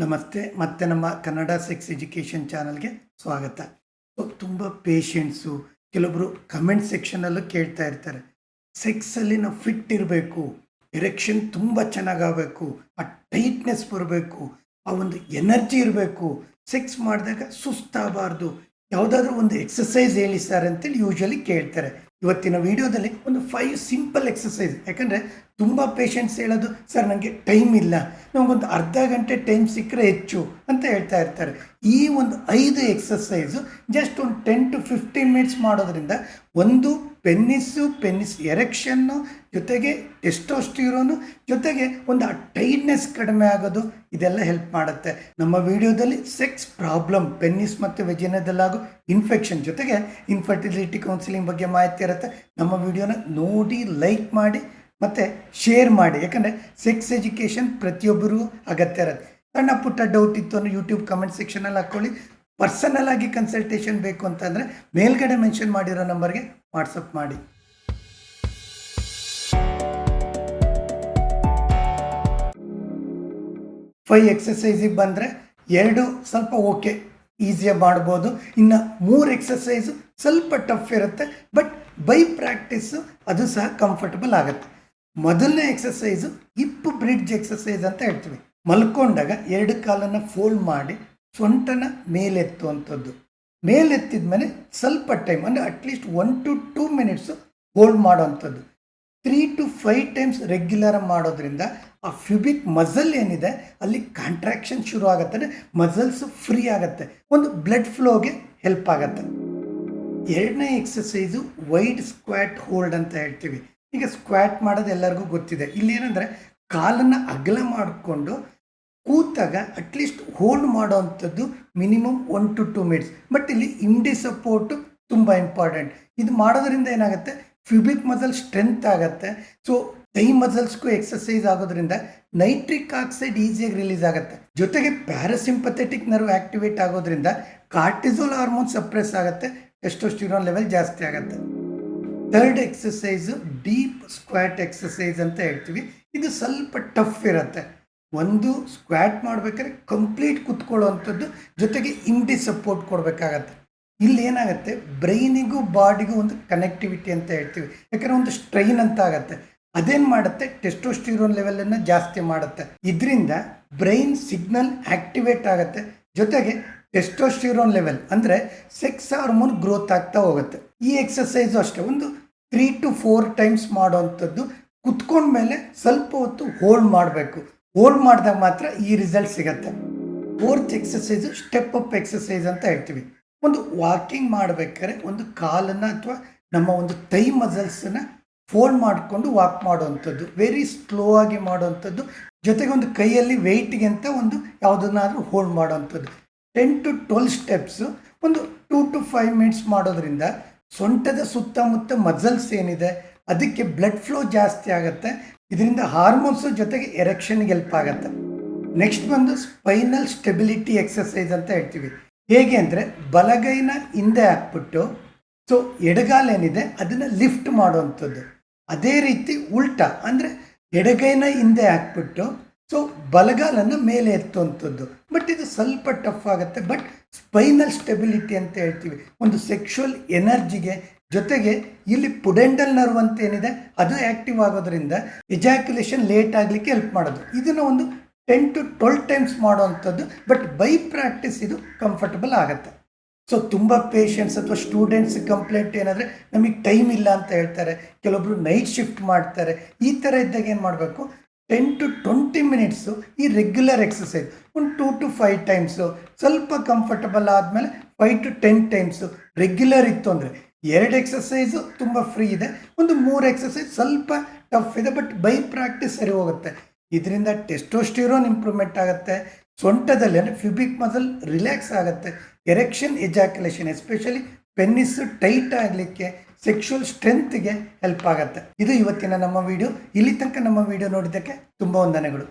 ನಮಸ್ತೆ. ಮತ್ತೆ ನಮ್ಮ ಕನ್ನಡ ಸೆಕ್ಸ್ ಎಜುಕೇಷನ್ ಚಾನಲ್ಗೆ ಸ್ವಾಗತ. ತುಂಬ ಪೇಷಂಟ್ಸು ಕೆಲವೊಬ್ಬರು ಕಮೆಂಟ್ ಸೆಕ್ಷನಲ್ಲೂ ಕೇಳ್ತಾ ಇರ್ತಾರೆ, ಸೆಕ್ಸಲ್ಲಿ ನಾವು ಫಿಟ್ ಇರಬೇಕು, ಎರೆಕ್ಷನ್ ತುಂಬ ಚೆನ್ನಾಗಾಗಬೇಕು, ಆ ಟೈಟ್ನೆಸ್ ಬರಬೇಕು, ಆ ಒಂದು ಎನರ್ಜಿ ಇರಬೇಕು, ಸೆಕ್ಸ್ ಮಾಡಿದಾಗ ಸುಸ್ತಾಗಬಾರ್ದು, ಯಾವುದಾದ್ರೂ ಒಂದು ಎಕ್ಸಸೈಸ್ ಹೇಳಿ ಸರ್ ಅಂತೇಳಿ ಯೂಶ್ವಲಿ ಕೇಳ್ತಾರೆ. ಇವತ್ತಿನ ವಿಡಿಯೋದಲ್ಲಿ ಒಂದು 5 ಸಿಂಪಲ್ ಎಕ್ಸಸೈಸ್. ಯಾಕಂದರೆ ತುಂಬ ಪೇಷಂಟ್ಸ್ ಹೇಳೋದು, ಸರ್ ನನಗೆ ಟೈಮ್ ಇಲ್ಲ, ನಮಗೊಂದು ಅರ್ಧ ಗಂಟೆ ಟೈಮ್ ಸಿಕ್ಕರೆ ಹೆಚ್ಚು ಅಂತ ಹೇಳ್ತಾ ಇರ್ತಾರೆ. ಈ ಒಂದು 5 ಎಕ್ಸಸೈಸು ಜಸ್ಟ್ ಒಂದು 10 to 15 ಮಿನಿಟ್ಸ್ ಮಾಡೋದ್ರಿಂದ ಒಂದು ಪೆನ್ನಿಸ್ ಎರೆಕ್ಷನ್ನು ಜೊತೆಗೆ ಟೆಸ್ಟೋಸ್ಟಿರೋನು ಜೊತೆಗೆ ಒಂದು ಆ ಟೈಟ್ನೆಸ್ ಕಡಿಮೆ ಆಗೋದು, ಇದೆಲ್ಲ ಹೆಲ್ಪ್ ಮಾಡುತ್ತೆ. ನಮ್ಮ ವಿಡಿಯೋದಲ್ಲಿ ಸೆಕ್ಸ್ ಪ್ರಾಬ್ಲಮ್, ಪೆನ್ನಿಸ್ ಮತ್ತು ವೆಜಿನದಲ್ಲಾಗೋ ಇನ್ಫೆಕ್ಷನ್ ಜೊತೆಗೆ ಇನ್ಫರ್ಟಿಲಿಟಿ ಕೌನ್ಸಿಲಿಂಗ್ ಬಗ್ಗೆ ಮಾಹಿತಿ ಇರುತ್ತೆ. ನಮ್ಮ ವಿಡಿಯೋನ ನೋಡಿ ಲೈಕ್ ಮಾಡಿ ಮತ್ತು ಶೇರ್ ಮಾಡಿ. ಯಾಕಂದರೆ ಸೆಕ್ಸ್ ಎಜುಕೇಷನ್ ಪ್ರತಿಯೊಬ್ಬರಿಗೂ ಅಗತ್ಯ ಇರುತ್ತೆ. ಸಣ್ಣ ಪುಟ್ಟ ಡೌಟ್ ಇತ್ತು ಅಂದರೆ ಯೂಟ್ಯೂಬ್ ಕಮೆಂಟ್ ಸೆಕ್ಷನಲ್ಲಿ ಹಾಕ್ಕೊಳ್ಳಿ. ಪರ್ಸನಲ್ ಆಗಿ ಕನ್ಸಲ್ಟೇಷನ್ ಬೇಕು ಅಂತಂದರೆ ಮೇಲ್ಗಡೆ ಮೆನ್ಷನ್ ಮಾಡಿರೋ ನಂಬರ್ಗೆ ವಾಟ್ಸಪ್ ಮಾಡಿ. ಫೈವ್ ಎಕ್ಸಸೈಸಿಗೆ ಬಂದರೆ 2 ಸ್ವಲ್ಪ ಓಕೆ, ಈಸಿಯಾಗಿ ಮಾಡ್ಬೋದು. ಇನ್ನು 3 ಎಕ್ಸಸೈಸು ಸ್ವಲ್ಪ ಟಫ್ ಇರುತ್ತೆ, ಬಟ್ ಬೈ ಪ್ರಾಕ್ಟೀಸು ಅದು ಸಹ ಕಂಫರ್ಟಬಲ್ ಆಗುತ್ತೆ. ಮೊದಲನೇ ಎಕ್ಸಸೈಸು ಹಿಪ್ ಬ್ರಿಡ್ಜ್ ಎಕ್ಸಸೈಸ್ ಅಂತ ಹೇಳ್ತೀವಿ. ಮಲ್ಕೊಂಡಾಗ 2 ಕಾಲನ್ನು ಫೋಲ್ಡ್ ಮಾಡಿ ಸೊಂಟನ ಮೇಲೆತ್ತುವಂಥದ್ದು. ಮೇಲೆತ್ತಿದ ಮೇಲೆ ಸ್ವಲ್ಪ ಟೈಮ್ ಅಂದರೆ ಅಟ್ಲೀಸ್ಟ್ 1 to 2 ಮಿನಿಟ್ಸು ಹೋಲ್ಡ್ ಮಾಡೋವಂಥದ್ದು. 3 to 5 ಟೈಮ್ಸ್ ರೆಗ್ಯುಲರ್ ಮಾಡೋದ್ರಿಂದ ಆ ಫ್ಯೂಬಿಕ್ ಮಸಲ್ ಏನಿದೆ ಅಲ್ಲಿ ಕಾಂಟ್ರಾಕ್ಷನ್ ಶುರು ಆಗುತ್ತೆ, ಅಂದರೆ ಮಸಲ್ಸ್ ಫ್ರೀ ಆಗುತ್ತೆ, ಒಂದು ಬ್ಲಡ್ ಫ್ಲೋಗೆ ಹೆಲ್ಪ್ ಆಗುತ್ತೆ. 2ನೇ ಎಕ್ಸಸೈಸು ವೈಡ್ ಸ್ಕ್ವಾಟ್ ಹೋಲ್ಡ್ ಅಂತ ಹೇಳ್ತೀವಿ. ಈಗ ಸ್ಕ್ವಾಟ್ ಮಾಡೋದು ಎಲ್ಲರಿಗೂ ಗೊತ್ತಿದೆ. ಇಲ್ಲಿ ಏನಂದರೆ ಕಾಲನ್ನು ಅಗಲ ಮಾಡಿಕೊಂಡು ಕೂತಾಗ ಅಟ್ಲೀಸ್ಟ್ ಹೋಲ್ಡ್ ಮಾಡೋವಂಥದ್ದು ಮಿನಿಮಮ್ 1 to 2 ಮಿನಿಟ್ಸ್. ಬಟ್ ಇಲ್ಲಿ ಇಂಡಿ ಸಪೋರ್ಟು ತುಂಬ ಇಂಪಾರ್ಟೆಂಟ್. ಇದು ಮಾಡೋದ್ರಿಂದ ಏನಾಗುತ್ತೆ, ಫ್ಯೂಬಿಕ್ ಮಸಲ್ ಸ್ಟ್ರೆಂತ್ ಆಗುತ್ತೆ. ಸೊ ಥೈ ಮಸಲ್ಸ್ಗೂ ಎಕ್ಸಸೈಸ್ ಆಗೋದ್ರಿಂದ ನೈಟ್ರಿಕ್ ಆಕ್ಸೈಡ್ ಈಸಿಯಾಗಿ ರಿಲೀಸ್ ಆಗುತ್ತೆ. ಜೊತೆಗೆ ಪ್ಯಾರಾಸಿಂಪಥೆಟಿಕ್ ನರ್ವ್ ಆ್ಯಕ್ಟಿವೇಟ್ ಆಗೋದ್ರಿಂದ ಕಾರ್ಟಿಸೋಲ್ ಹಾರ್ಮೋನ್ ಸಪ್ರೆಸ್ ಆಗುತ್ತೆ, ಟೆಸ್ಟೋಸ್ಟಿರೋನ್ ಲೆವೆಲ್ ಜಾಸ್ತಿ ಆಗುತ್ತೆ. 3rd exercise deep squat exercise ಅಂತ ಹೇಳ್ತೀವಿ. ಇದು ಸ್ವಲ್ಪ ಟಫ್ ಇರುತ್ತೆ. ಒಂದು ಸ್ಕ್ವಾಟ್ ಮಾಡಬೇಕಾದ್ರೆ ಕಂಪ್ಲೀಟ್ ಕುತ್ಕೊಳ್ಳೋವಂಥದ್ದು, ಜೊತೆಗೆ ಇಂಡಿ ಸಪೋರ್ಟ್ ಕೊಡಬೇಕಾಗತ್ತೆ. ಇಲ್ಲಿ ಏನಾಗುತ್ತೆ, ಬ್ರೈನಿಗೂ ಬಾಡಿಗೂ ಒಂದು ಕನೆಕ್ಟಿವಿಟಿ ಅಂತ ಹೇಳ್ತೀವಿ. ಯಾಕಂದರೆ ಒಂದು ಸ್ಟ್ರೈನ್ ಅಂತ ಆಗುತ್ತೆ. ಅದೇನು ಮಾಡುತ್ತೆ, ಟೆಸ್ಟೋಸ್ಟಿರೋನ್ ಲೆವೆಲನ್ನು ಜಾಸ್ತಿ ಮಾಡುತ್ತೆ. ಇದರಿಂದ ಬ್ರೈನ್ ಸಿಗ್ನಲ್ ಆ್ಯಕ್ಟಿವೇಟ್ ಆಗುತ್ತೆ, ಜೊತೆಗೆ ಟೆಸ್ಟೋಸ್ಟಿರೋನ್ ಲೆವೆಲ್ ಅಂದರೆ ಸೆಕ್ಸ್ ಹಾರ್ಮೋನ್ ಗ್ರೋತ್ ಆಗ್ತಾ ಹೋಗುತ್ತೆ. ಈ ಎಕ್ಸಸೈಸು ಅಷ್ಟೇ ಒಂದು 3 to 4 ಟೈಮ್ಸ್ ಮಾಡೋವಂಥದ್ದು. ಕುತ್ಕೊಂಡ್ಮೇಲೆ ಸ್ವಲ್ಪ ಹೊತ್ತು ಹೋಲ್ಡ್ ಮಾಡಬೇಕು. ಹೋಲ್ಡ್ ಮಾಡಿದಾಗ ಮಾತ್ರ ಈ ರಿಸಲ್ಟ್ ಸಿಗುತ್ತೆ. 4th exercise step up exercise ಅಂತ ಹೇಳ್ತೀವಿ. ಒಂದು ವಾಕಿಂಗ್ ಮಾಡಬೇಕಾದ್ರೆ ಒಂದು ಕಾಲನ್ನು ಅಥವಾ ನಮ್ಮ ಒಂದು ಥೈ ಮಸಲ್ಸನ್ನು ಫೋಲ್ಡ್ ಮಾಡಿಕೊಂಡು ವಾಕ್ ಮಾಡುವಂಥದ್ದು, ವೆರಿ ಸ್ಲೋ ಆಗಿ ಮಾಡುವಂಥದ್ದು. ಜೊತೆಗೆ ಒಂದು ಕೈಯಲ್ಲಿ ವೆಯ್ಟಿಗೆ ಅಂತ ಒಂದು ಯಾವುದನ್ನಾದರೂ ಹೋಲ್ಡ್ ಮಾಡುವಂಥದ್ದು. 10 to 12 ಸ್ಟೆಪ್ಸು ಒಂದು 2 to 5 ಮಿನಿಟ್ಸ್ ಮಾಡೋದ್ರಿಂದ ಸೊಂಟದ ಸುತ್ತಮುತ್ತ ಮಸಲ್ಸ್ ಏನಿದೆ ಅದಕ್ಕೆ ಬ್ಲಡ್ ಫ್ಲೋ ಜಾಸ್ತಿ ಆಗುತ್ತೆ. ಇದರಿಂದ ಹಾರ್ಮೋನ್ಸು ಜೊತೆಗೆ ಎರೆಕ್ಷನ್ಗೆ ಹೆಲ್ಪ್ ಆಗುತ್ತೆ. ನೆಕ್ಸ್ಟ್ ಬಂದು ಸ್ಪೈನಲ್ ಸ್ಟೆಬಿಲಿಟಿ ಎಕ್ಸಸೈಸ್ ಅಂತ ಹೇಳ್ತೀವಿ. ಹೇಗೆ ಅಂದರೆ ಬಲಗೈನ ಹಿಂದೆ ಹಾಕ್ಬಿಟ್ಟು ಸೊ ಎಡಗಾಲೇನಿದೆ ಅದನ್ನು ಲಿಫ್ಟ್ ಮಾಡುವಂಥದ್ದು. ಅದೇ ರೀತಿ ಉಲ್ಟಾ ಅಂದರೆ ಎಡಗೈನ ಹಿಂದೆ ಹಾಕ್ಬಿಟ್ಟು ಸೊ ಬಲಗಾಲನ್ನು ಮೇಲೆ ಎತ್ತುವಂಥದ್ದು. ಬಟ್ ಇದು ಸ್ವಲ್ಪ ಟಫ್ ಆಗುತ್ತೆ. ಬಟ್ ಸ್ಪೈನಲ್ ಸ್ಟೆಬಿಲಿಟಿ ಅಂತ ಹೇಳ್ತೀವಿ, ಒಂದು ಸೆಕ್ಷುವಲ್ ಎನರ್ಜಿಗೆ, ಜೊತೆಗೆ ಇಲ್ಲಿ ಪುಡೆಂಡಲ್ ನರ್ವ್ ಅಂತ ಏನಿದೆ ಅದು ಆ್ಯಕ್ಟಿವ್ ಆಗೋದ್ರಿಂದ ಎಜಾಕ್ಯುಲೇಷನ್ ಲೇಟ್ ಆಗಲಿಕ್ಕೆ ಹೆಲ್ಪ್ ಮಾಡೋದು. ಇದನ್ನು ಒಂದು 10 to 12 ಟೈಮ್ಸ್ ಮಾಡೋವಂಥದ್ದು. ಬಟ್ ಬೈ ಪ್ರಾಕ್ಟೀಸ್ ಇದು ಕಂಫರ್ಟಬಲ್ ಆಗುತ್ತೆ. ಸೊ ತುಂಬ ಪೇಷಂಟ್ಸ್ ಅಥವಾ ಸ್ಟೂಡೆಂಟ್ಸ್ ಕಂಪ್ಲೇಂಟ್ ಏನಂದರೆ ನಮಗೆ ಟೈಮ್ ಇಲ್ಲ ಅಂತ ಹೇಳ್ತಾರೆ, ಕೆಲವೊಬ್ಬರು ನೈಟ್ ಶಿಫ್ಟ್ ಮಾಡ್ತಾರೆ. ಈ ಥರ ಇದ್ದಾಗ ಏನು ಮಾಡಬೇಕು, 10 to 20 ಮಿನಿಟ್ಸು ಈ ರೆಗ್ಯುಲರ್ ಎಕ್ಸಸೈಸ್ ಒಂದು 2 to 5 ಟೈಮ್ಸು, ಸ್ವಲ್ಪ ಕಂಫರ್ಟಬಲ್ ಆದಮೇಲೆ 5 to 10 ಟೈಮ್ಸು ರೆಗ್ಯುಲರ್ ಇತ್ತು ಅಂದರೆ 2 ಎಕ್ಸಸೈಸು ತುಂಬ ಫ್ರೀ ಇದೆ, ಒಂದು 3 ಎಕ್ಸಸೈಸ್ ಸ್ವಲ್ಪ ಟಫ್ ಇದೆ. ಬಟ್ ಬೈ ಪ್ರಾಕ್ಟೀಸ್ ಸರಿ ಹೋಗುತ್ತೆ. ಇದರಿಂದ ಟೆಸ್ಟೋಸ್ಟಿರೋನ್ ಇಂಪ್ರೂವ್ಮೆಂಟ್ ಆಗುತ್ತೆ, ಸೊಂಟದಲ್ಲಿ ಅಂದರೆ ಫ್ಯೂಬಿಕ್ ಮಸಲ್ ರಿಲ್ಯಾಕ್ಸ್ ಆಗುತ್ತೆ, ಎರೆಕ್ಷನ್ ಎಜಾಕ್ಯುಲೇಷನ್ ಎಸ್ಪೆಷಲಿ ಪೆನ್ನಿಸ್ಸು ಟೈಟ್ ಆಗಲಿಕ್ಕೆ, ಸೆಕ್ಷುವಲ್ ಸ್ಟ್ರೆಂತ್ಗೆ ಹೆಲ್ಪ್ ಆಗುತ್ತೆ. ಇದು ಇವತ್ತಿನ ನಮ್ಮ ವಿಡಿಯೋ. ಇಲ್ಲಿ ತನಕ ನಮ್ಮ ವಿಡಿಯೋ ನೋಡಿದ್ದಕ್ಕೆ ತುಂಬ ವಂದನೆಗಳು.